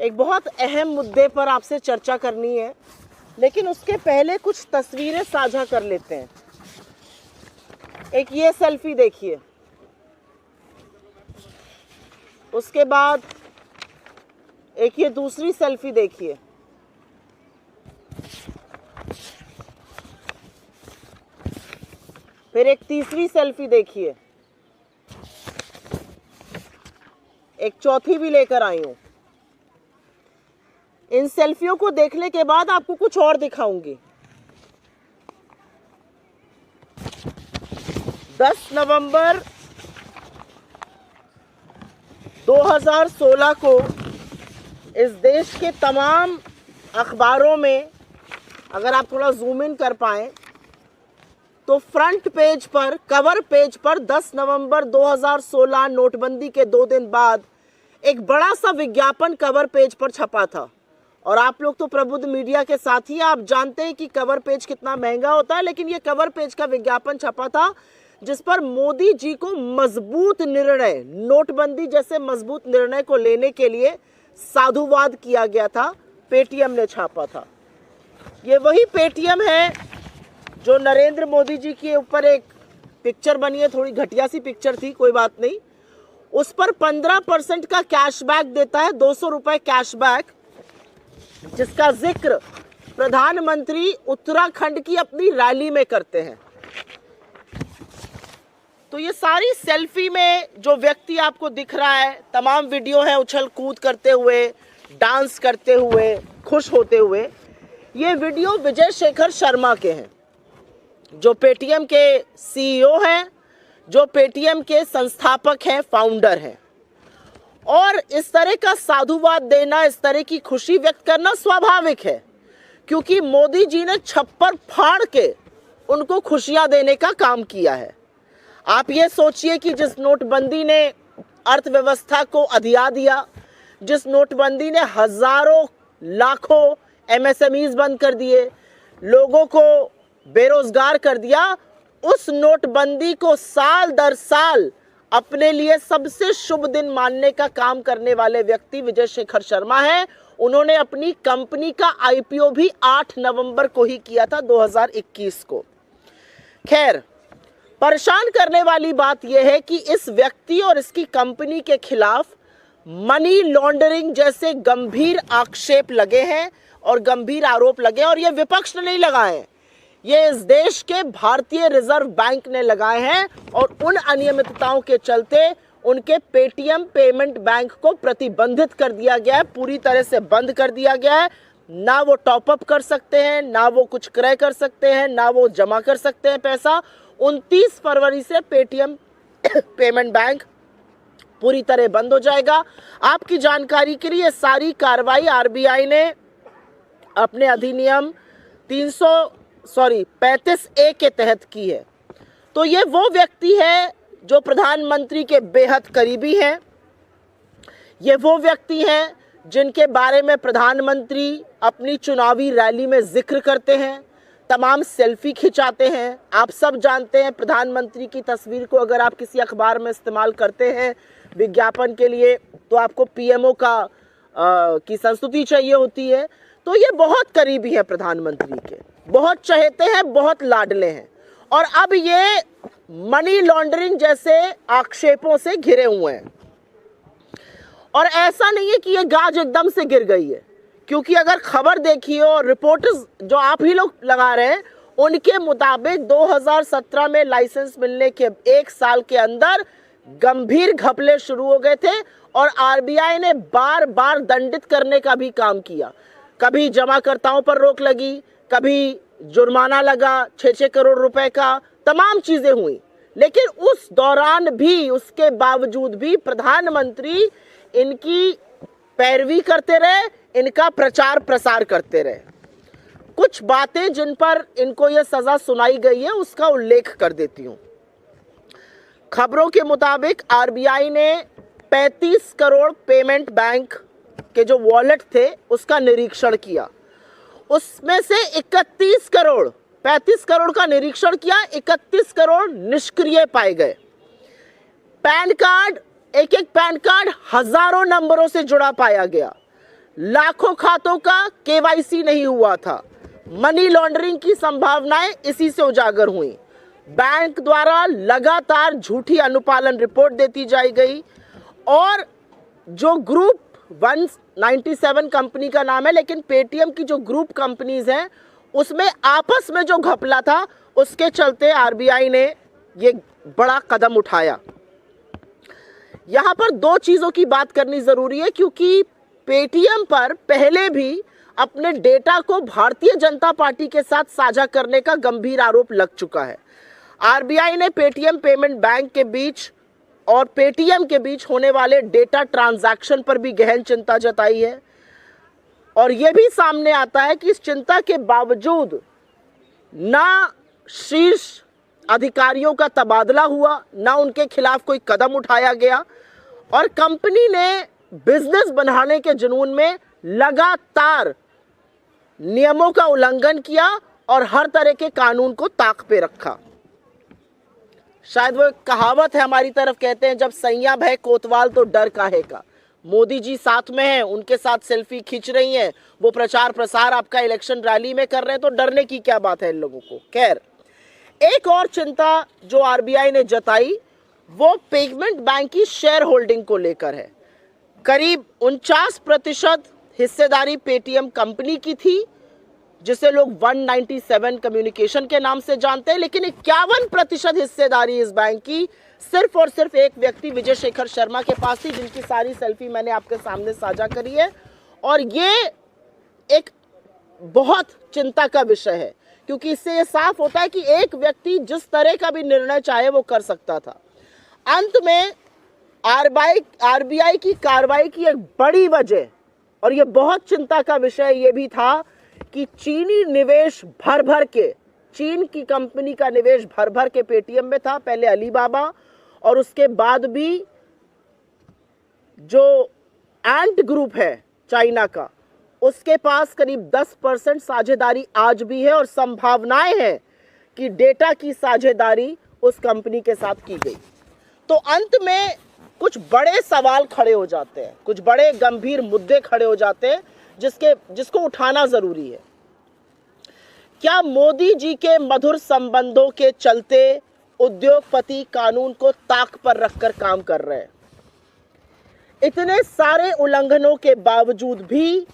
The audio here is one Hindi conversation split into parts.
एक बहुत अहम मुद्दे पर आपसे चर्चा करनी है, लेकिन उसके पहले कुछ तस्वीरें साझा कर लेते हैं। एक ये सेल्फी देखिए, उसके बाद एक ये दूसरी सेल्फी देखिए, फिर एक तीसरी सेल्फी देखिए, एक चौथी भी लेकर आई हूं। इन सेल्फियों को देखने के बाद आपको कुछ और दिखाऊंगी। 10 नवंबर 2016 को इस देश के तमाम अखबारों में, अगर आप थोड़ा जूम इन कर पाएं, तो फ्रंट पेज पर, कवर पेज पर 10 नवंबर 2016 नोटबंदी के 2 दिन बाद एक बड़ा सा विज्ञापन कवर पेज पर छपा था। और आप लोग तो प्रबुद्ध मीडिया के साथ ही आप जानते हैं कि कवर पेज कितना महंगा होता है, लेकिन ये कवर पेज का विज्ञापन छपा था जिस पर मोदी जी को मजबूत निर्णय, नोटबंदी जैसे मजबूत निर्णय को लेने के लिए साधुवाद किया गया था। पेटीएम ने छापा था। ये वही पेटीएम है जो नरेंद्र मोदी जी के ऊपर एक पिक्चर बनी है, थोड़ी घटिया सी पिक्चर थी, कोई बात नहीं। उस पर 15% का कैशबैक देता है, 200 रुपए कैशबैक, जिसका जिक्र प्रधानमंत्री उत्तराखंड की अपनी रैली में करते हैं। तो ये सारी सेल्फी में जो व्यक्ति आपको दिख रहा है, तमाम वीडियो है उछल कूद करते हुए, डांस करते हुए, खुश होते हुए। ये वीडियो विजय शेखर शर्मा के हैं, जो पेटीएम के सीईओ हैं, जो पेटीएम के संस्थापक हैं, फाउंडर हैं। और इस तरह का साधुवाद देना, इस तरह की खुशी व्यक्त करना स्वाभाविक है, क्योंकि मोदी जी ने छप्पर फाड़ के उनको खुशियां देने का काम किया है। आप ये सोचिए कि जिस नोटबंदी ने अर्थव्यवस्था को अधिया दिया, जिस नोटबंदी ने हजारों लाखों एमएसएमईज बंद कर दिए, लोगों को बेरोजगार कर दिया, उस नोटबंदी को साल दर साल अपने लिए सबसे शुभ दिन मानने का काम करने वाले व्यक्ति विजय शेखर शर्मा है। उन्होंने अपनी कंपनी का आईपीओ भी 8 नवंबर को ही किया था, 2021 को। खैर, परेशान करने वाली बात यह है कि इस व्यक्ति और इसकी कंपनी के खिलाफ मनी लॉन्ड्रिंग जैसे गंभीर आक्षेप लगे हैं और गंभीर आरोप लगे हैं। और ये विपक्ष ने नहीं लगाए हैं, ये इस देश के भारतीय रिजर्व बैंक ने लगाए हैं। और उन अनियमितताओं के चलते उनके पेटीएम पेमेंट बैंक को प्रतिबंधित कर दिया गया है, पूरी तरह से बंद कर दिया गया है। ना वो टॉपअप कर सकते हैं, ना वो कुछ क्रय कर सकते हैं, ना वो जमा कर सकते हैं पैसा। 29 फरवरी से पेटीएम पेमेंट बैंक पूरी तरह बंद हो जाएगा। आपकी जानकारी के लिए सारी कार्रवाई आरबीआई ने अपने अधिनियम 35A के तहत की है। तो ये वो व्यक्ति है जो प्रधानमंत्री के बेहद करीबी हैं। ये वो व्यक्ति हैं जिनके बारे में प्रधानमंत्री अपनी चुनावी रैली में जिक्र करते हैं, तमाम सेल्फी खिंचाते हैं। आप सब जानते हैं, प्रधानमंत्री की तस्वीर को अगर आप किसी अखबार में इस्तेमाल करते हैं विज्ञापन के लिए, तो आपको पीएमओ की संस्तुति चाहिए होती है। तो ये बहुत करीबी है प्रधानमंत्री के, बहुत चहेते हैं, बहुत लाडले हैं। और अब ये मनी लॉन्ड्रिंग जैसे आक्षेपों से घिरे हुए हैं। और ऐसा नहीं है कि ये गाज एकदम से गिर गई है, क्योंकि अगर खबर देखिए और रिपोर्टर्स जो आप ही लोग लगा रहे हैं, उनके मुताबिक 2017 में लाइसेंस मिलने के 1 साल के अंदर गंभीर घपले शुरू हो गए थे। और आरबीआई ने बार बार दंडित करने का भी काम किया। कभी जमाकर्ताओं पर रोक लगी, कभी जुर्माना लगा 6-6 करोड़ रुपए का, तमाम चीजें हुई। लेकिन उस दौरान भी, उसके बावजूद भी प्रधानमंत्री इनकी पैरवी करते रहे, इनका प्रचार प्रसार करते रहे। कुछ बातें जिन पर इनको यह सजा सुनाई गई है उसका उल्लेख कर देती हूं। खबरों के मुताबिक आरबीआई ने 35 करोड़ पेमेंट बैंक के जो वॉलेट थे उसका निरीक्षण किया। उसमें से 31 करोड़, 35 करोड़ का निरीक्षण किया, 31 करोड़ निष्क्रिय पाए गए। पैन कार्ड, एक एक पैन कार्ड हजारों नंबरों से जुड़ा पाया गया। लाखों खातों का केवाईसी नहीं हुआ था। मनी लॉन्ड्रिंग की संभावनाएं इसी से उजागर हुई। बैंक द्वारा लगातार झूठी अनुपालन रिपोर्ट देती जाई गई और जो ग्रुप 197 कंपनी का नाम है, लेकिन पेटीएम की जो ग्रुप कंपनीज हैं उसमें आपस में जो घपला था उसके चलते आरबीआई ने ये बड़ा कदम उठाया। यहां पर दो चीजों की बात करनी जरूरी है, क्योंकि पेटीएम पर पहले भी अपने डेटा को भारतीय जनता पार्टी के साथ साझा करने का गंभीर आरोप लग चुका है। आरबीआई ने पेटीएम पेमेंट बैंक के बीच और पेटीएम के बीच होने वाले डेटा ट्रांजैक्शन पर भी गहन चिंता जताई है और यह भी सामने आता है कि इस चिंता के बावजूद ना शीर्ष अधिकारियों का तबादला हुआ, ना उनके खिलाफ कोई कदम उठाया गया और कंपनी ने बिजनेस बढ़ाने के जुनून में लगातार नियमों का उल्लंघन किया और हर तरह के कानून को ताक पे रखा। शायद वो कहावत है हमारी तरफ, कहते हैं जब सैया भय कोतवाल तो डर काहे का। मोदी जी साथ में हैं, उनके साथ सेल्फी खींच रही हैं, वो प्रचार प्रसार आपका इलेक्शन रैली में कर रहे हैं, तो डरने की क्या बात है इन लोगों को। खैर, एक और चिंता जो आरबीआई ने जताई वो पेमेंट बैंक की शेयर होल्डिंग को लेकर है। करीब 49% हिस्सेदारी पेटीएम कंपनी की थी, जिसे लोग 197 कम्युनिकेशन के नाम से जानते हैं, लेकिन 51% हिस्सेदारी इस बैंक की सिर्फ और सिर्फ एक व्यक्ति विजय शेखर शर्मा के पास थी, जिनकी सारी सेल्फी मैंने आपके सामने साझा करी है। और ये एक बहुत चिंता का विषय है, क्योंकि इससे ये साफ होता है कि एक व्यक्ति जिस तरह का भी निर्णय चाहे वो कर सकता था। अंत में आरबीआई की कार्रवाई की एक बड़ी वजह, और ये बहुत चिंता का विषय ये भी था कि चीनी निवेश भर भर के, चीन की कंपनी का निवेश भर भर के पेटीएम में था। पहले अलीबाबा और उसके बाद भी जो एंट ग्रुप है चाइना का, उसके पास करीब 10% साझेदारी आज भी है और संभावनाएं हैं कि डेटा की साझेदारी उस कंपनी के साथ की गई। तो अंत में कुछ बड़े सवाल खड़े हो जाते हैं, कुछ बड़े गंभीर मुद्दे खड़े हो जाते हैं जिसको उठाना जरूरी है। क्या मोदी जी के मधुर संबंधों के चलते उद्योगपति कानून को ताक पर रखकर काम कर रहे हैं? इतने सारे उल्लंघनों के बावजूद भी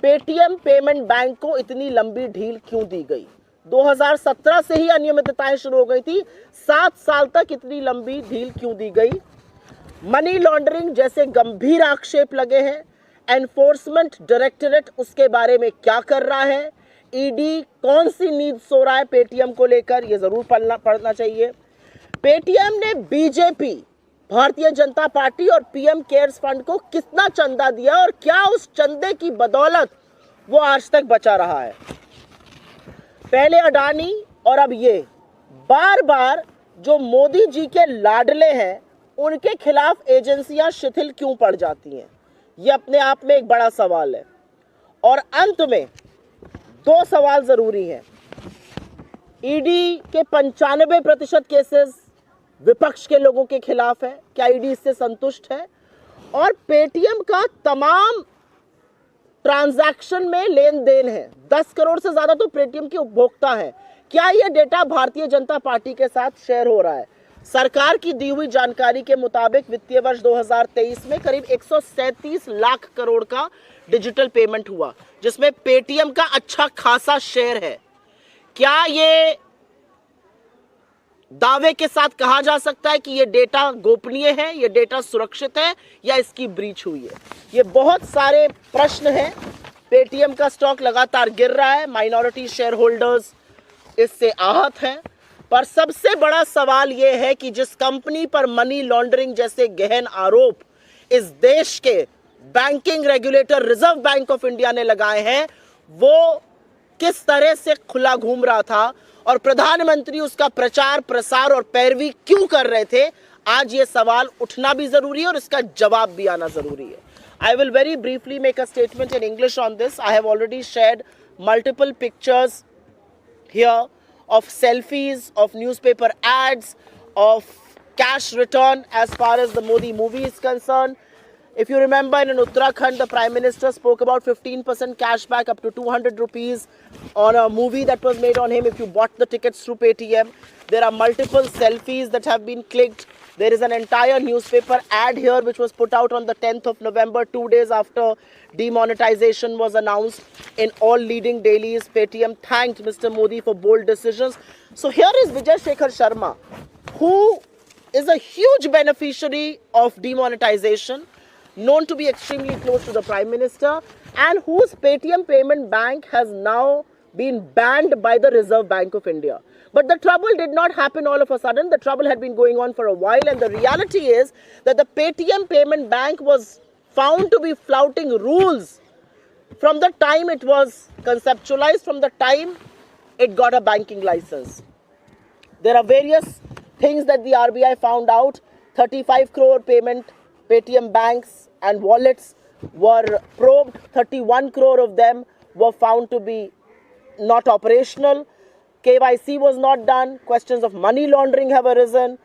पेटीएम पेमेंट बैंक को इतनी लंबी ढील क्यों दी गई? 2017 से ही अनियमितताएं शुरू हो गई थी, 7 साल तक इतनी लंबी ढील क्यों दी गई? मनी लॉन्ड्रिंग जैसे गंभीर आक्षेप लगे हैं। एनफोर्समेंट डायरेक्टरेट उसके बारे में क्या कर रहा है? ईडी कौन सी नींद सो रहा है पेटीएम को लेकर? ये जरूर पढ़ना चाहिए। पेटीएम ने बीजेपी, भारतीय जनता पार्टी और पीएम केयर्स फंड को कितना चंदा दिया और क्या उस चंदे की बदौलत वो आज तक बचा रहा है? पहले अडानी और अब ये बार बार जो मोदी जी के लाडले हैं उनके खिलाफ एजेंसियां शिथिल क्यों पड़ जाती हैं? ये अपने आप में एक बड़ा सवाल है। और अंत में 2 सवाल जरूरी हैं। ईडी के 95% केसेस विपक्ष के लोगों के खिलाफ है, क्या ईडी इससे संतुष्ट है? और पेटीएम का तमाम ट्रांजैक्शन में लेन देन है, 10 करोड़ से ज्यादा तो पेटीएम के उपभोक्ता हैं। क्या यह डेटा भारतीय जनता पार्टी के साथ शेयर हो रहा है? सरकार की दी हुई जानकारी के मुताबिक वित्तीय वर्ष 2023 में करीब 137 लाख करोड़ का डिजिटल पेमेंट हुआ, जिसमें पेटीएम का अच्छा खासा शेयर है। क्या ये दावे के साथ कहा जा सकता है कि ये डेटा गोपनीय है, ये डेटा सुरक्षित है, या इसकी ब्रीच हुई है? ये बहुत सारे प्रश्न हैं। पेटीएम का स्टॉक लगातार गिर रहा है, माइनॉरिटी शेयर होल्डर्स इससे आहत हैं, पर सबसे बड़ा सवाल यह है कि जिस कंपनी पर मनी लॉन्ड्रिंग जैसे गहन आरोप इस देश के banking regulator reserve bank of India ने लगाए हैं, वो किस तरह से खुला घूम रहा था और प्रधानमंत्री उसका प्रचार प्रसार और पैरवी क्यों कर रहे थे? आज ये सवाल उठना भी जरूरी है और इसका जवाब भी आना जरूरी है। I will very briefly make a statement in English on this. I have already shared multiple pictures here of selfies, of newspaper ads, of cash return as far as the Modi movie is concerned. If you remember, in Uttarakhand, the Prime Minister spoke about 15% cashback up to 200 rupees on a movie that was made on him if you bought the tickets through Paytm. There are multiple selfies that have been clicked. There is an entire newspaper ad here which was put out on the 10th of November, 2 days after demonetization was announced. In all leading dailies, Paytm thanked Mr. Modi for bold decisions. So here is Vijay Shekhar Sharma, who is a huge beneficiary of demonetization, known to be extremely close to the Prime Minister, and whose Paytm Payment Bank has now been banned by the Reserve Bank of India. But the trouble did not happen all of a sudden. The trouble had been going on for a while, and the reality is that the Paytm Payment Bank was found to be flouting rules from the time it was conceptualized, from the time it got a banking license. There are various things that the RBI found out. 35 crore Paytm banks and wallets were probed. 31 crore of them were found to be not operational. KYC was not done. Questions of money laundering have arisen.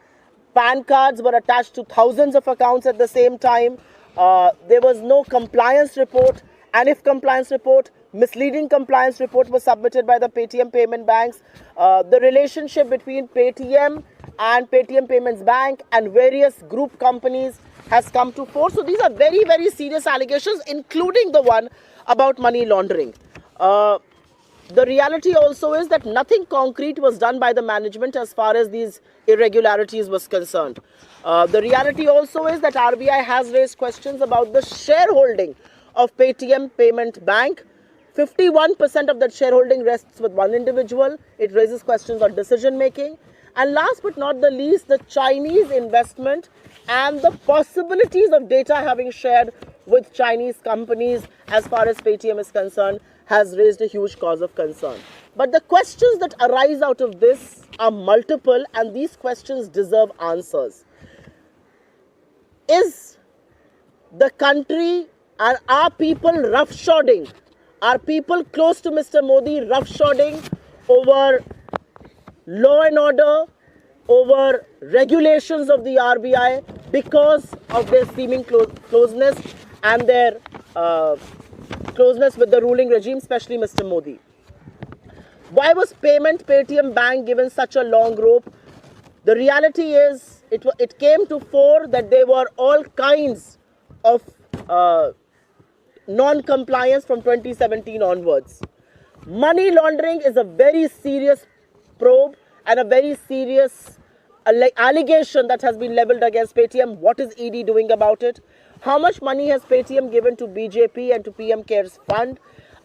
PAN cards were attached to thousands of accounts at the same time. There was no compliance report, and if compliance report, misleading compliance report was submitted by the Paytm payment banks. The relationship between Paytm and Paytm Payments Bank and various group companies has come to fore. So these are very, very serious allegations, including the one about money laundering. The reality also is that nothing concrete was done by the management as far as these irregularities was concerned. The reality also is that RBI has raised questions about the shareholding of Paytm Payment Bank. 51% of that shareholding rests with one individual. It raises questions on decision making. And last but not the least, the Chinese investment and the possibilities of data having shared with Chinese companies as far as Paytm is concerned has raised a huge cause of concern. But the questions that arise out of this are multiple, and these questions deserve answers. Is the country and our people roughshodding? Are people close to Mr. Modi roughshodding over law and order, over regulations of the RBI because of their seeming closeness and their closeness with the ruling regime, especially Mr. Modi? Why was Paytm Bank given such a long rope? The reality is it came to fore that there were all kinds of non-compliance from 2017 onwards. Money laundering is a very serious probe and a very serious allegation that has been leveled against Paytm. What is ED doing about it? How much money has Paytm given to BJP and to PM CARES Fund?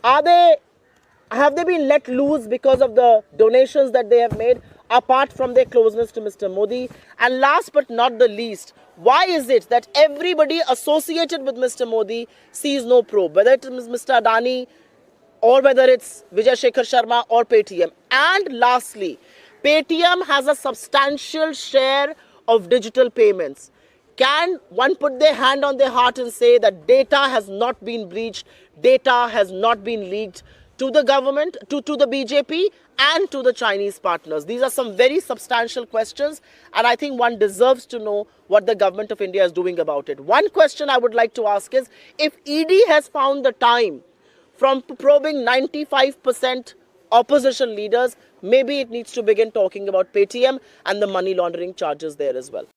Have they been let loose because of the donations that they have made, apart from their closeness to Mr. Modi? And last but not the least, why is it that everybody associated with Mr. Modi sees no probe, whether it is Mr. Adani or whether it's Vijay Shekhar Sharma or Paytm? And lastly, Paytm has a substantial share of digital payments. Can one put their hand on their heart and say that data has not been breached, data has not been leaked to the government, to the BJP and to the Chinese partners? These are some very substantial questions, and I think one deserves to know what the government of India is doing about it. One question I would like to ask is, if ED has found the time from probing 95% opposition leaders, maybe it needs to begin talking about Paytm and the money laundering charges there as well.